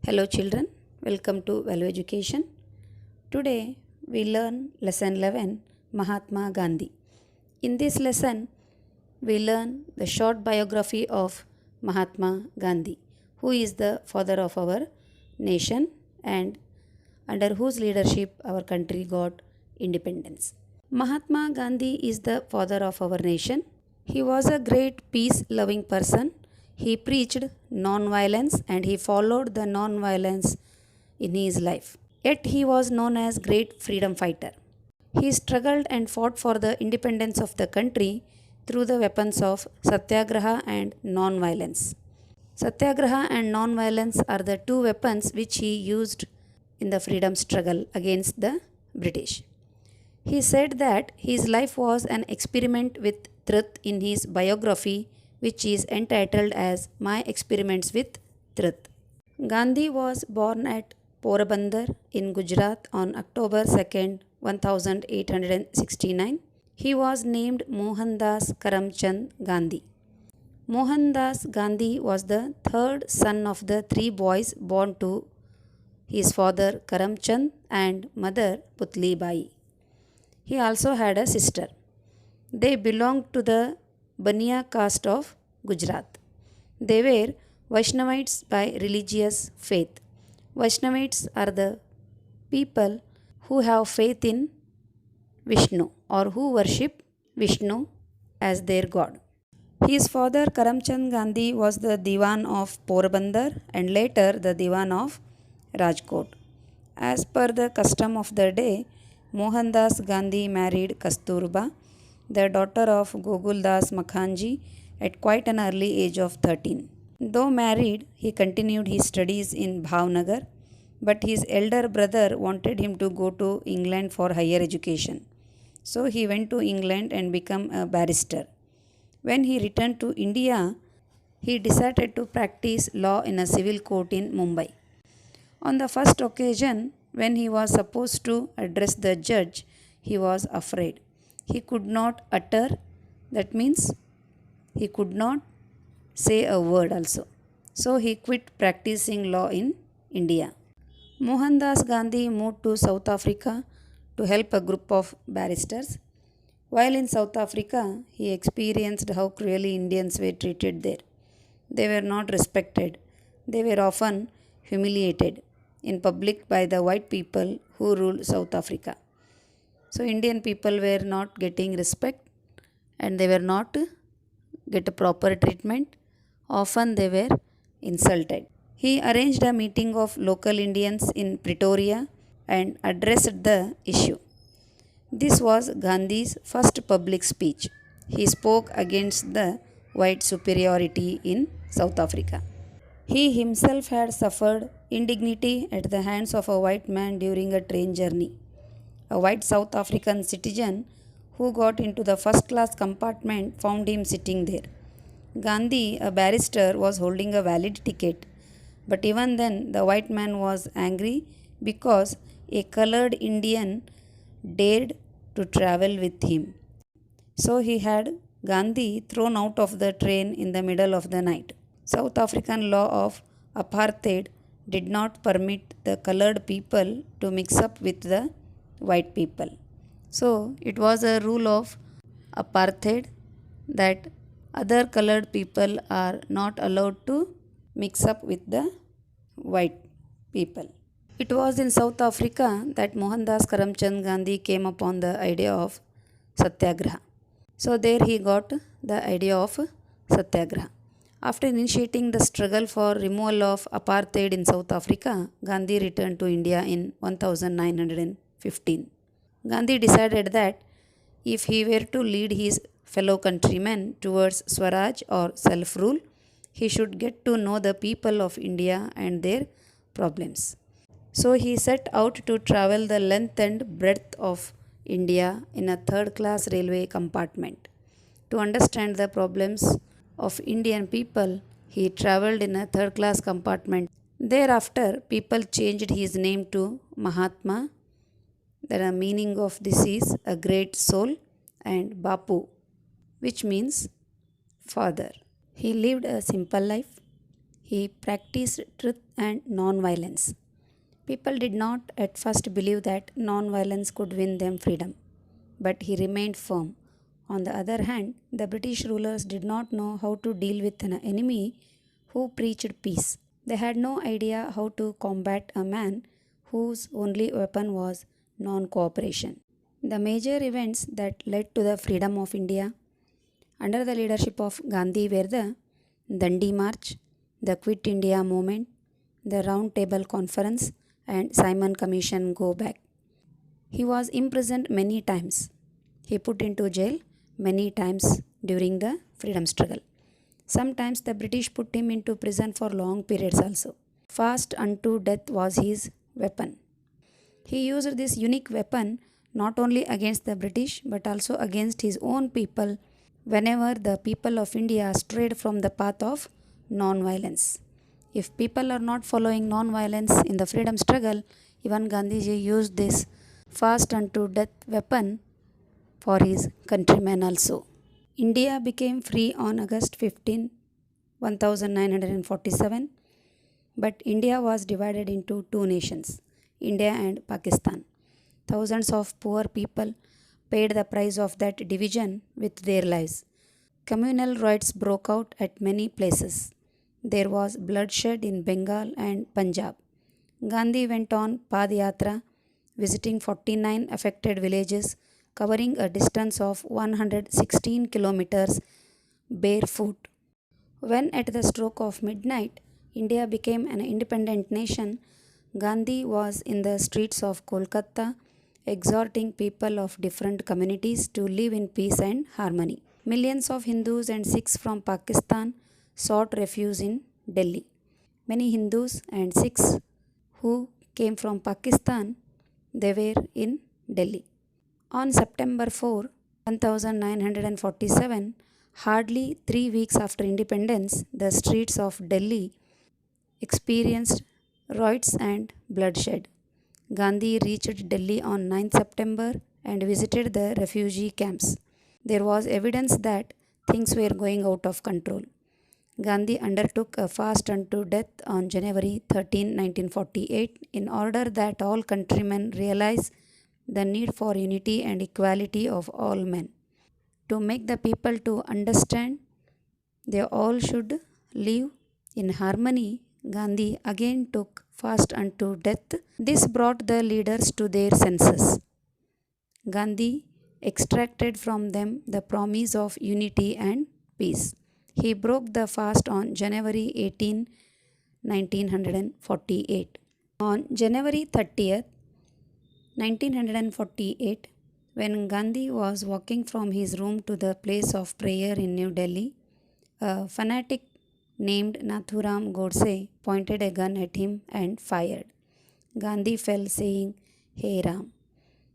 Hello children, welcome to Value Education. Today we learn lesson 11 Mahatma Gandhi. In this lesson we learn the short biography of Mahatma Gandhi, who is the father of our nation and under whose leadership our country got independence. Mahatma Gandhi is the father of our nation. He was a great peace loving person. He preached non-violence and he followed the non-violence in his life. Yet he was known as great freedom fighter. He struggled and fought for the independence of the country through the weapons of satyagraha and non-violence. Satyagraha and non-violence are the two weapons which he used in the freedom struggle against the British. He said that his life was an experiment with truth in his biography, which is entitled as My Experiments with Truth. Gandhi was born at Porabandar in Gujarat on October 2nd, 1869. He was named Mohandas Karamchand Gandhi. Mohandas Gandhi was the third son of the three boys born to his father Karamchand and mother Putli Bai. He also had a sister. They belonged to the Baniya caste of Gujarat. They were Vaishnavites by religious faith. Vaishnavites are the people who have faith in Vishnu or who worship Vishnu as their god. His father Karamchand Gandhi was the Diwan of Porabandar and later the Diwan of Rajkot. As per the custom of the day, Mohandas Gandhi married Kasturba, the daughter of Goguldas Makhanji, at quite an early age of 13. Though married, he continued his studies in Bhavnagar, but his elder brother wanted him to go to England for higher education. So he went to England and became a barrister. When he returned to India, he decided to practice law in a civil court in Mumbai. On the first occasion, when he was supposed to address the judge, he was afraid. He could not utter, that means he could not say a word also. So he quit practicing law in India. Mohandas Gandhi moved to South Africa to help a group of barristers. While in South Africa, he experienced how cruelly Indians were treated there. They were not respected. They were often humiliated in public by the white people who ruled South Africa. So Indian people were not getting respect and they were not get a proper treatment. Often they were insulted. He arranged a meeting of local Indians in Pretoria and addressed the issue. This was Gandhi's first public speech. He spoke against the white superiority in South Africa. He himself had suffered indignity at the hands of a white man during a train journey. A white South African citizen who got into the first class compartment found him sitting there. Gandhi, a barrister, was holding a valid ticket, but even then the white man was angry because a colored Indian dared to travel with him. So he had Gandhi thrown out of the train in the middle of the night. South African law of apartheid did not permit the colored people to mix up with the white people. So it was a rule of apartheid that other colored people are not allowed to mix up with the white people. It was in South Africa that Mohandas Karamchand Gandhi came upon the idea of satyagraha. So there he got the idea of satyagraha. After initiating the struggle for removal of apartheid in South Africa, Gandhi returned to India in 1915. Gandhi decided that if he were to lead his fellow countrymen towards Swaraj or self-rule, he should get to know the people of India and their problems. So he set out to travel the length and breadth of India in a third-class railway compartment. To understand the problems of Indian people, he traveled in a third-class compartment. Thereafter, people changed his name to Mahatma. The meaning of this is a great soul, and Bapu, which means father. He lived a simple life. He practiced truth and non-violence. People did not at first believe that non-violence could win them freedom, but he remained firm. On the other hand, the British rulers did not know how to deal with an enemy who preached peace. They had no idea how to combat a man whose only weapon was non cooperation. The major events that led to the freedom of India under the leadership of Gandhi were the Dandi March, the Quit India movement, the Round Table Conference, and Simon Commission Go Back. He was imprisoned many times. He put into jail many times during the freedom struggle. Sometimes the British put him into prison for long periods also. Fast unto death was his weapon. He used this unique weapon not only against the British but also against his own people whenever the people of India strayed from the path of non-violence. If people are not following non-violence in the freedom struggle, even Gandhiji used this fast unto death weapon for his countrymen also. India became free on August 15, 1947, but India was divided into two nations, India and Pakistan. Thousands of poor people paid the price of that division with their lives. Communal riots broke out at many places. There was bloodshed in Bengal and Punjab. Gandhi went on Padayatra, visiting 49 affected villages, covering a distance of 116 kilometers barefoot. When at the stroke of midnight, India became an independent nation, Gandhi was in the streets of Kolkata exhorting people of different communities to live in peace and harmony. Millions of Hindus and Sikhs from Pakistan sought refuge in Delhi. Many Hindus and Sikhs who came from Pakistan, they were in Delhi. On September 4, 1947, hardly 3 weeks after independence, the streets of Delhi experienced riots and bloodshed. Gandhi reached Delhi on 9 September and visited the refugee camps. There was evidence that things were going out of control. Gandhi undertook a fast unto death on January 13, 1948, in order that all countrymen realize the need for unity and equality of all men. To make the people to understand they all should live in harmony, Gandhi again took fast unto death. This brought the leaders to their senses. Gandhi extracted from them the promise of unity and peace. He broke the fast on January 18, 1948. On January 30th, 1948, when Gandhi was walking from his room to the place of prayer in New Delhi, a fanatic named Nathuram Godse pointed a gun at him and fired. Gandhi fell, saying, "Hey Ram."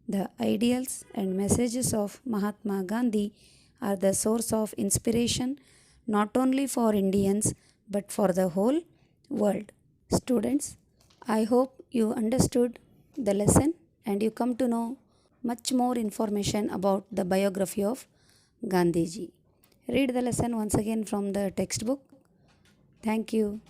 The ideals and messages of Mahatma Gandhi are the source of inspiration not only for Indians but for the whole world. Students, I hope you understood the lesson and you come to know much more information about the biography of Gandhiji. Read the lesson once again from the textbook. Thank you.